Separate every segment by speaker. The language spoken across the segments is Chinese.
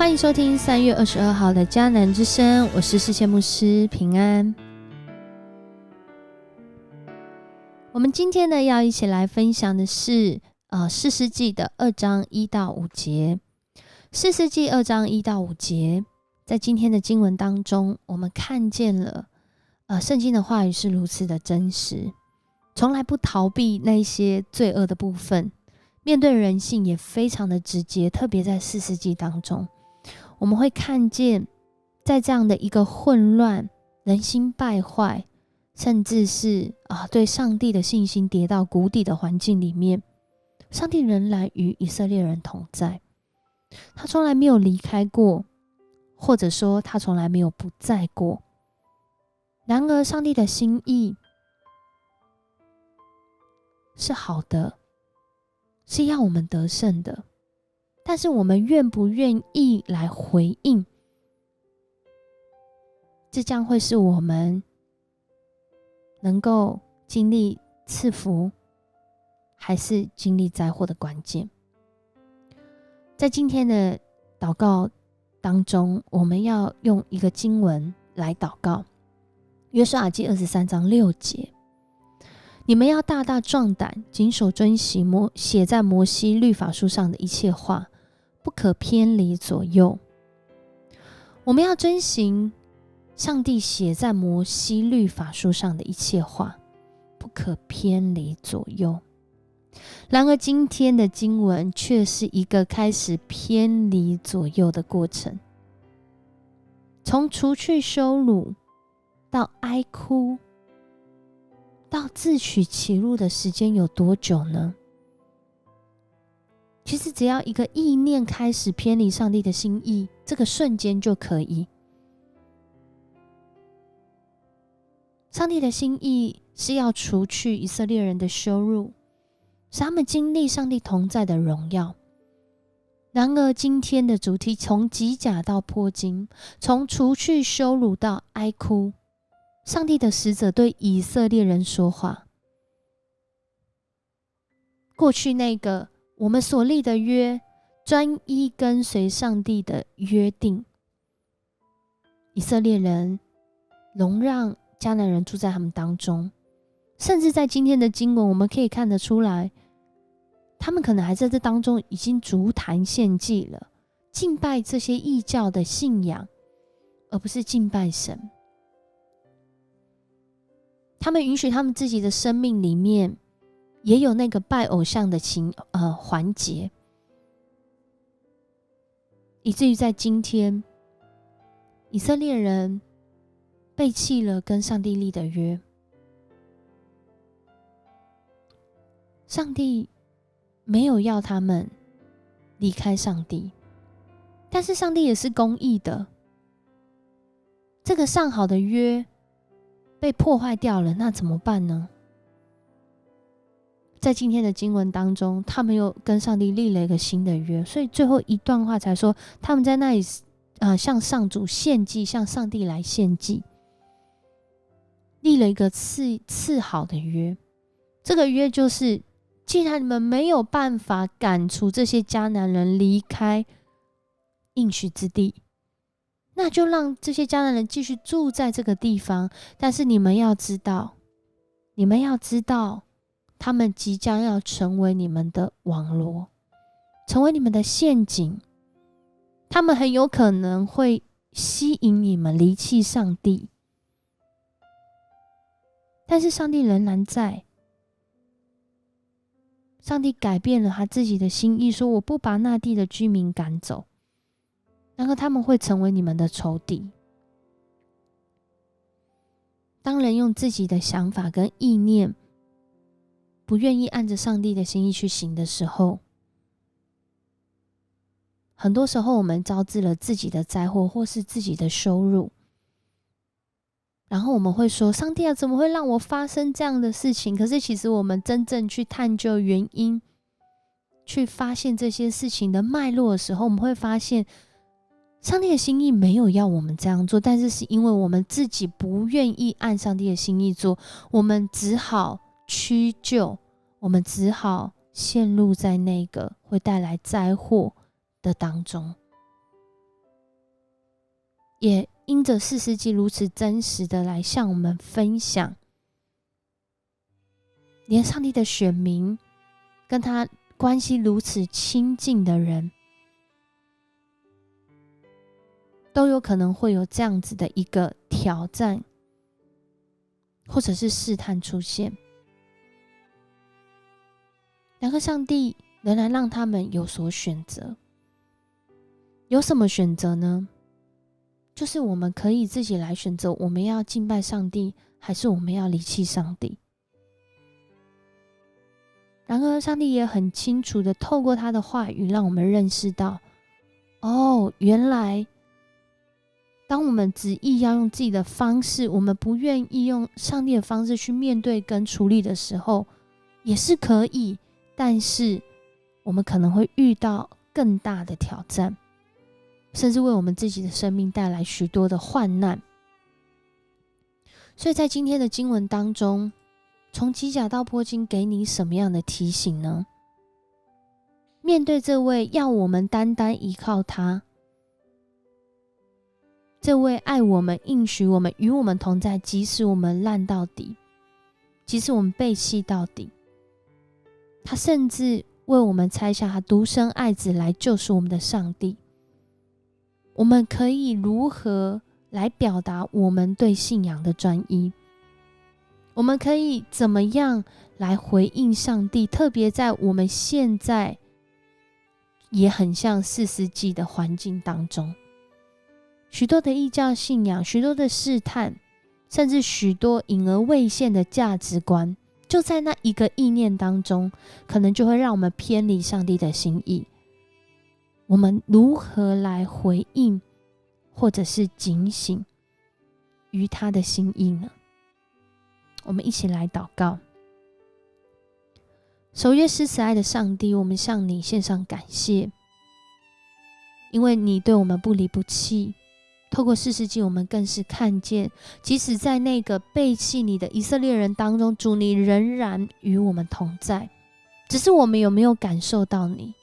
Speaker 1: 欢迎收听3月22号的迦南之声，我是世界牧师平安。我们今天呢要一起来分享的是士师记的2章1到5节。士师记2章1到5节，在今天的经文当中，我们看见了圣经的话语是如此的真实，从来不逃避那些罪恶的部分，面对人性也非常的直接，特别在士师记当中，我们会看见在这样的一个混乱、人心败坏，甚至是对上帝的信心跌到谷底的环境里面，上帝仍然与以色列人同在，他从来没有离开过，或者说他从来没有不在过。然而上帝的心意是好的，是要我们得胜的，但是我们愿不愿意来回应，这将会是我们能够经历赐福还是经历灾祸的关键。在今天的祷告当中，我们要用一个经文来祷告。约书亚记23章6节，你们要大大壮胆，谨守遵行写在摩西律法书上的一切话，不可偏离左右。我们要遵行上帝写在摩西律法书上的一切话，不可偏离左右。然而今天的经文却是一个开始偏离左右的过程。从除去羞辱到哀哭到自取其辱的时间有多久呢？其实只要一个意念开始偏离上帝的心意，这个瞬间就可以。上帝的心意是要除去以色列人的羞辱，使他们经历上帝同在的荣耀。然而今天的主题从击甲到破金，从除去羞辱到哀哭，上帝的使者对以色列人说话。过去那个我们所立的约，专一跟随上帝的约定，以色列人容让迦南人住在他们当中，甚至在今天的经文我们可以看得出来，他们可能还在这当中已经筑坛献祭了，敬拜这些异教的信仰，而不是敬拜神。他们允许他们自己的生命里面也有那个拜偶像的环节，以至于在今天以色列人背弃了跟上帝立的约。上帝没有要他们离开上帝，但是上帝也是公义的，这个上好的约被破坏掉了，那怎么办呢？在今天的经文当中，他们又跟上帝立了一个新的约，所以最后一段话才说，他们在那里向上主献祭，向上帝来献祭，立了一个次好的约。这个约就是，既然你们没有办法赶除这些迦南人离开应许之地，那就让这些迦南人继续住在这个地方，但是你们要知道，他们即将要成为你们的网罗，成为你们的陷阱，他们很有可能会吸引你们离弃上帝，但是上帝仍然在。上帝改变了他自己的心意，说我不把那地的居民赶走，然后他们会成为你们的仇敌。当人用自己的想法跟意念不愿意按着上帝的心意去行的时候，很多时候我们招致了自己的灾祸或是自己的羞辱，然后我们会说，上帝啊，怎么会让我发生这样的事情？可是其实我们真正去探究原因，去发现这些事情的脉络的时候，我们会发现上帝的心意没有要我们这样做，但是是因为我们自己不愿意按上帝的心意做，我们只好屈就，我们只好陷入在那个会带来灾祸的当中。也因着士师记如此真实的来向我们分享，连上帝的选民跟他关系如此亲近的人，都有可能会有这样子的一个挑战或者是试探出现。然而上帝仍然让他们有所选择。有什么选择呢？就是我们可以自己来选择，我们要敬拜上帝，还是我们要离弃上帝。然而上帝也很清楚的透过他的话语让我们认识到，原来当我们执意要用自己的方式，我们不愿意用上帝的方式去面对跟处理的时候，也是可以，但是我们可能会遇到更大的挑战，甚至为我们自己的生命带来许多的患难。所以在今天的经文当中，从基甲到波金给你什么样的提醒呢？面对这位要我们单单依靠他，这位爱我们、应许我们、与我们同在，即使我们烂到底，即使我们背弃到底，他甚至为我们拆下他独生爱子来救赎我们的上帝，我们可以如何来表达我们对信仰的专一？我们可以怎么样来回应上帝？特别在我们现在也很像士师记的环境当中，许多的异教信仰，许多的试探，甚至许多隐而未现的价值观，就在那一个意念当中，可能就会让我们偏离上帝的心意。我们如何来回应，或者是警醒于他的心意呢？我们一起来祷告。守约施慈爱的上帝，我们向你献上感谢，因为你对我们不离不弃。透过士师记，我们更是看见，即使在那个背弃你的以色列人当中，主你仍然与我们同在，只是我们有没有感受到你？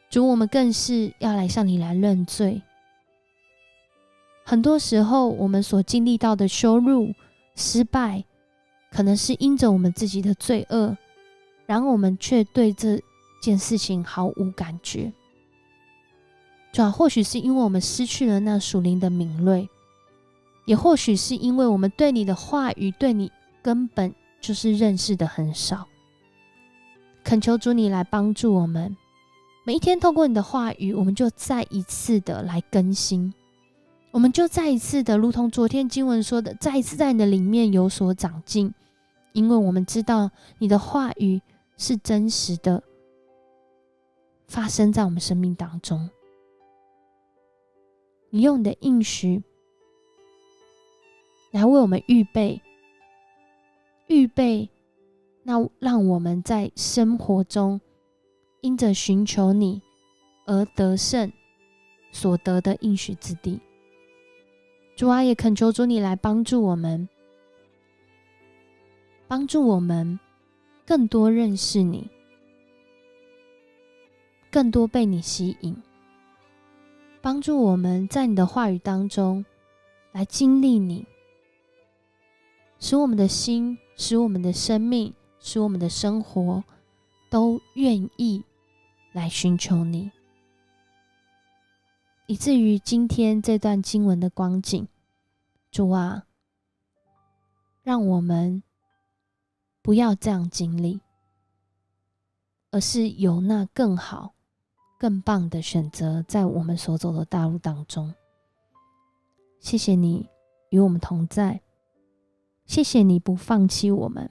Speaker 1: 主，我们更是要来向你来认罪。很多时候我们所经历到的羞辱、失败，可能是因着我们自己的罪恶，然而我们却对这件事情毫无感觉。主啊，或许是因为我们失去了那属灵的敏锐，也或许是因为我们对你的话语，对你根本就是认识的很少。恳求主你来帮助我们，每一天透过你的话语，我们就再一次的来更新，我们就再一次的如同昨天经文说的，再一次在你的里面有所长进，因为我们知道你的话语是真实的发生在我们生命当中。你用你的应许来为我们预备，那让我们在生活中因着寻求你而得胜所得的应许之地。主啊，也恳求主你来帮助我们，更多认识你，更多被你吸引，帮助我们在你的话语当中来经历你，使我们的心，使我们的生命，使我们的生活都愿意来寻求你，以至于今天这段经文的光景，主啊，让我们不要这样经历，而是有那更好更棒的选择在我们所走的道路当中。谢谢你与我们同在，谢谢你不放弃我们，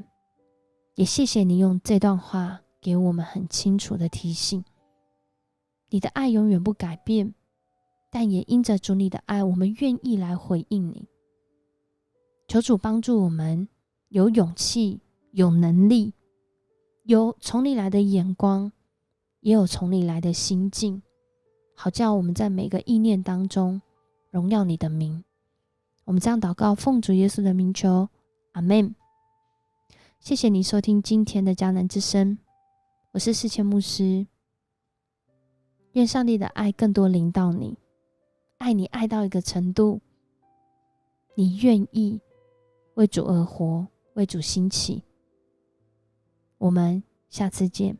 Speaker 1: 也谢谢你用这段话给我们很清楚的提醒，你的爱永远不改变，但也因着主你的爱，我们愿意来回应你。求主帮助我们有勇气，有能力，有从你来的眼光，也有从你来的心境，好叫我们在每个意念当中荣耀你的名。我们这样祷告，奉主耶稣的名求，阿们。谢谢你收听今天的迦南之声，我是世谦牧师。愿上帝的爱更多临到你，爱你爱到一个程度，你愿意为主而活，为主兴起。我们下次见。